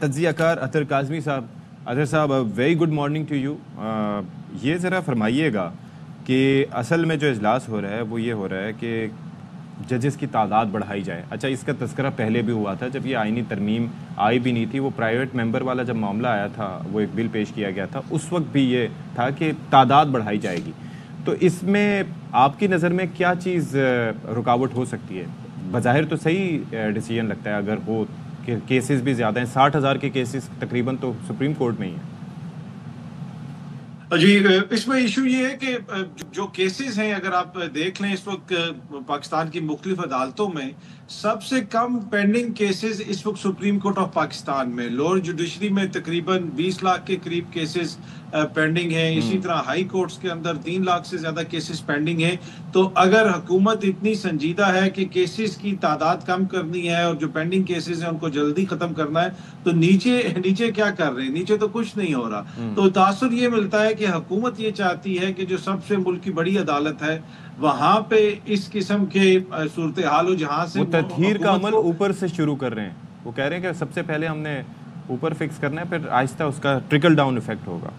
تجزیہ کار اطہر کاظمی صاحب. اطہر صاحب very good morning to you. یہ ذرا فرمائیے گا کہ اصل میں جو اجلاس ہو رہا ہے وہ یہ ہو رہا ہے کہ ججز کی تعداد بڑھائی جائے. اچھا, اس کا تذکرہ پہلے بھی ہوا تھا جب یہ آئینی ترمیم آئی بھی نہیں تھی. وہ پرائیویٹ ممبر والا جب معاملہ آیا تھا, وہ ایک بل پیش کیا گیا تھا, اس وقت بھی یہ تھا کہ تعداد بڑھائی جائے گی. تو اس میں آپ کی نظر میں کیا چیز رکاوٹ ہو سکتی ہے؟ بظاہر تو صحیح ڈیسیجن لگتا ہے اگر ہو کہ کیسز بھی زیادہ ہیں, 60,000 کے کیسز تقریباً تو سپریم کورٹ میں ہی ہیں. جی, اس میں ایشو یہ ہے کہ جو کیسز ہیں اگر آپ دیکھ لیں اس وقت پاکستان کی مختلف عدالتوں میں سب سے کم پینڈنگ کیسز اس وقت سپریم کورٹ آف پاکستان میں. لوور جوڈیشری میں تقریباً 20 لاکھ کے قریب کیسز پینڈنگ ہیں. اسی طرح ہائی کورٹس کے اندر 3 لاکھ سے زیادہ کیسز پینڈنگ ہیں. تو اگر حکومت اتنی سنجیدہ ہے کہ کیسز کی تعداد کم کرنی ہے اور جو پینڈنگ کیسز ہیں ان کو جلدی ختم کرنا ہے, تو نیچے کیا کر رہے ہیں؟ نیچے تو کچھ نہیں ہو رہا. تو تاثر یہ ملتا ہے کہ حکومت یہ چاہتی ہے کہ جو سب سے ملک کی بڑی عدالت ہے وہاں پہ اس قسم کے صورتحال ہو جہاں سے وہ تطہیر کا عمل اوپر سے شروع کر رہے ہیں. وہ کہہ رہے ہیں کہ سب سے پہلے ہم نے اوپر فکس کرنا ہے, پھر آہستہ اس کا ٹرکل ڈاؤن ایفیکٹ ہوگا.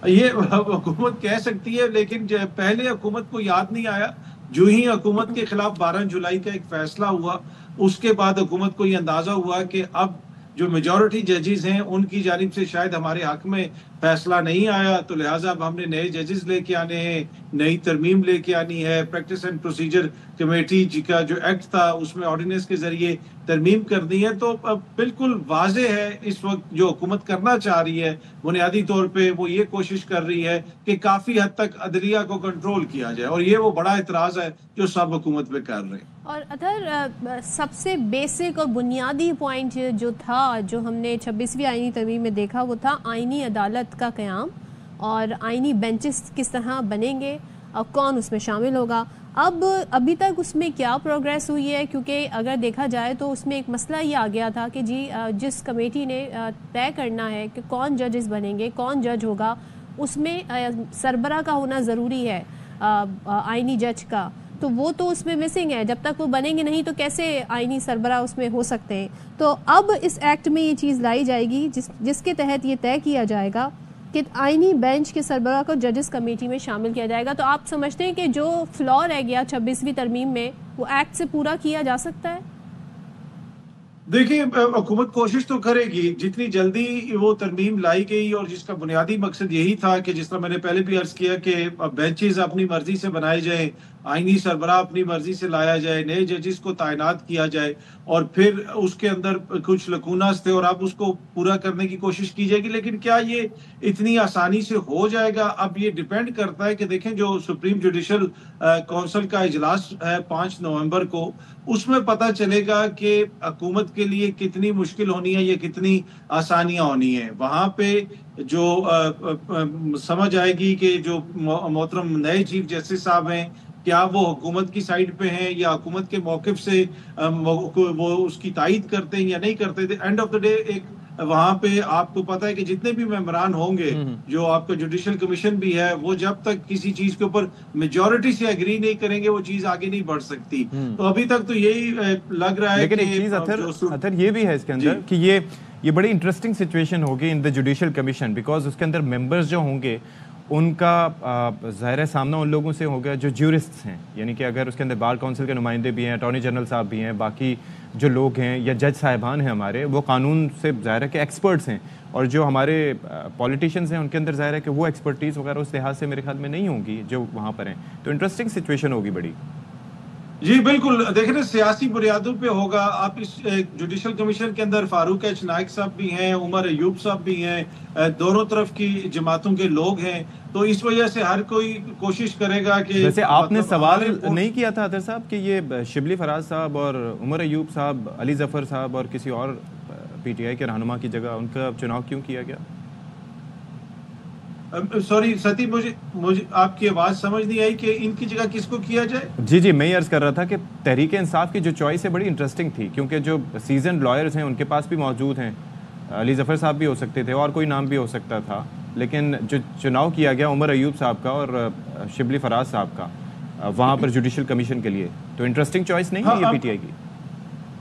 یہ حکومت کہہ سکتی ہے, لیکن پہلے حکومت کو یاد نہیں آیا. جو ہی حکومت کے خلاف 12 جولائی کا ایک فیصلہ ہوا, اس کے بعد حکومت کو یہ اندازہ ہوا کہ اب جو میجورٹی ججز ہیں ان کی جانب سے شاید ہمارے حق میں فیصلہ نہیں آیا, تو لہٰذا اب ہم نے نئے ججز لے کے آنے ہیں, نئی ترمیم لے کے آنی ہے. پریکٹس اینڈ پروسیجر کمیٹی کا جو ایکٹ تھا اس میں آرڈیننس کے ذریعے ترمیم کرنی ہے. تو بالکل واضح ہے اس وقت جو حکومت کرنا چاہ رہی ہے بنیادی طور پہ وہ یہ کوشش کر رہی ہے کہ کافی حد تک عدلیہ کو کنٹرول کیا جائے, اور یہ وہ بڑا اعتراض ہے جو سب حکومت پہ کر رہے ہیں. اور اطہر, سب سے بیسک اور بنیادی پوائنٹ جو تھا جو ہم نے 26ویں آئینی ترمیم میں دیکھا وہ تھا آئینی عدالت کا قیام اور آئینی بینچز کس طرح بنیں گے اور کون اس میں شامل ہوگا. ابھی تک اس میں کیا پروگریس ہوئی ہے؟ کیونکہ اگر دیکھا جائے تو اس میں ایک مسئلہ یہ آ گیا تھا کہ جی جس کمیٹی نے طے کرنا ہے کہ کون ججز بنیں گے, کون جج ہوگا, اس میں سربراہ کا ہونا ضروری ہے آئینی جج کا, تو وہ تو اس میں مسنگ ہے. جب تک وہ بنیں گے نہیں تو کیسے آئینی سربراہ اس میں ہو سکتے ہیں؟ تو اب اس ایکٹ میں یہ چیز لائی جائے گی جس کے تحت یہ طے کیا جائے گا کہ آئینی بینچ کے سربراہ کو ججز کمیٹی میں شامل کیا جائے گا. تو آپ سمجھتے ہیں کہ جو فلا رہ گیا 26ویں ترمیم میں وہ ایکٹ سے پورا کیا جا سکتا ہے؟ دیکھیں, حکومت کوشش تو کرے گی جتنی جلدی وہ ترمیم لائی گئی, اور جس کا بنیادی مقصد یہی تھا کہ جس طرح میں نے پہلے بھی عرض کیا کہ بینچز اپنی مرضی سے بنائے جائیں, آئینی سربراہ اپنی مرضی سے لایا جائے, نئے ججز کو تعینات کیا جائے, اور پھر اس کے اندر کچھ لکوناس تھے اور اب اس کو پورا کرنے کی کوشش کی جائے گی. لیکن کیا یہ اتنی آسانی سے ہو جائے گا؟ اب یہ ڈیپینڈ کرتا ہے کہ دیکھیں جو سپریم جوڈیشل کونسل کا اجلاس ہے 5 نومبر کو, اس میں پتہ چلے گا کہ حکومت کے لیے کتنی مشکل ہونی ہے یا کتنی آسانیاں ہونی ہیں. وہاں پہ جو سمجھ آئے گی کہ جو محترم نئے چیف جسٹس صاحب ہیں کیا وہ حکومت کی سائڈ پہ ہیں یا حکومت کے موقف سے وہ اس کی تائید کرتے ہیں یا نہیں کرتے. اینڈ آف دا ڈے ایک وہاں پہ آپ کو پتا ہے کہ جتنے بھی ممبران ہوں گے, جو آپ کا جوڈیشل کمیشن بھی ہے, وہ جب تک کسی چیز کے اوپر میجورٹی سے ایگری نہیں کریں گے وہ چیز آگے نہیں بڑھ سکتی. تو ابھی تک تو یہی لگ رہا ہے. لیکن ایک چیز اطہر یہ بھی ہے اس کے اندر کہ یہ بڑی انٹرسٹنگ سچویشن ہوگی ان دا جوڈیشل کمیشن, بیکاز اس کے اندر ممبرز جو ہوں گے ان کا ظاہر سامنا ان لوگوں سے ہوگا جو جیورسٹس ہیں, یعنی کہ اگر اس کے اندر بار کونسل کے نمائندے بھی ہیں, اٹارنی جنرل صاحب بھی ہیں, باقی جو لوگ ہیں یا جج صاحبان ہیں ہمارے, وہ قانون سے ظاہر ہے کہ ایکسپرٹس ہیں, اور جو ہمارے پولیٹیشینز ہیں ان کے اندر ظاہر ہے کہ وہ ایکسپرٹیز وغیرہ اس لحاظ سے میرے خیال میں نہیں ہوں گی جو وہاں پر ہیں. تو انٹرسٹنگ سچویشن ہوگی بڑی. جی بالکل, دیکھیں نا سیاسی بنیادوں پہ ہوگا. آپ اس جوڈیشل کمیشن کے اندر فاروق ایچ نائک صاحب بھی ہیں, عمر ایوب صاحب بھی ہیں, دونوں طرف کی جماعتوں کے لوگ ہیں. تو اس وجہ سے ہر کوئی کوشش کرے گا کہ ویسے آپ نے سوال نہیں کیا تھا اطہر صاحب کہ یہ شبلی فراز صاحب اور عمر ایوب صاحب, علی ظفر صاحب اور کسی اور پی ٹی آئی کے رہنما کی جگہ ان کا چناؤ کیوں کیا گیا؟ سوری ستی, مجھے آپ کی آواز سمجھ نہیں آئی کہ ان کی جگہ کس کو کیا جائے. جی میں یہ عرض کر رہا تھا کہ تحریک انصاف کی جو چوائس ہے بڑی انٹرسٹنگ تھی, کیونکہ جو سیزنڈ لائرز ہیں ان کے پاس بھی موجود ہیں. علی ظفر صاحب بھی ہو سکتے تھے اور کوئی نام بھی ہو سکتا تھا, لیکن جو چناؤ کیا گیا عمر ایوب صاحب کا اور شبلی فراز صاحب کا وہاں پر جوڈیشل کمیشن کے لیے, تو انٹرسٹنگ چوائس نہیں ہے یہ پی ٹی آئی کی.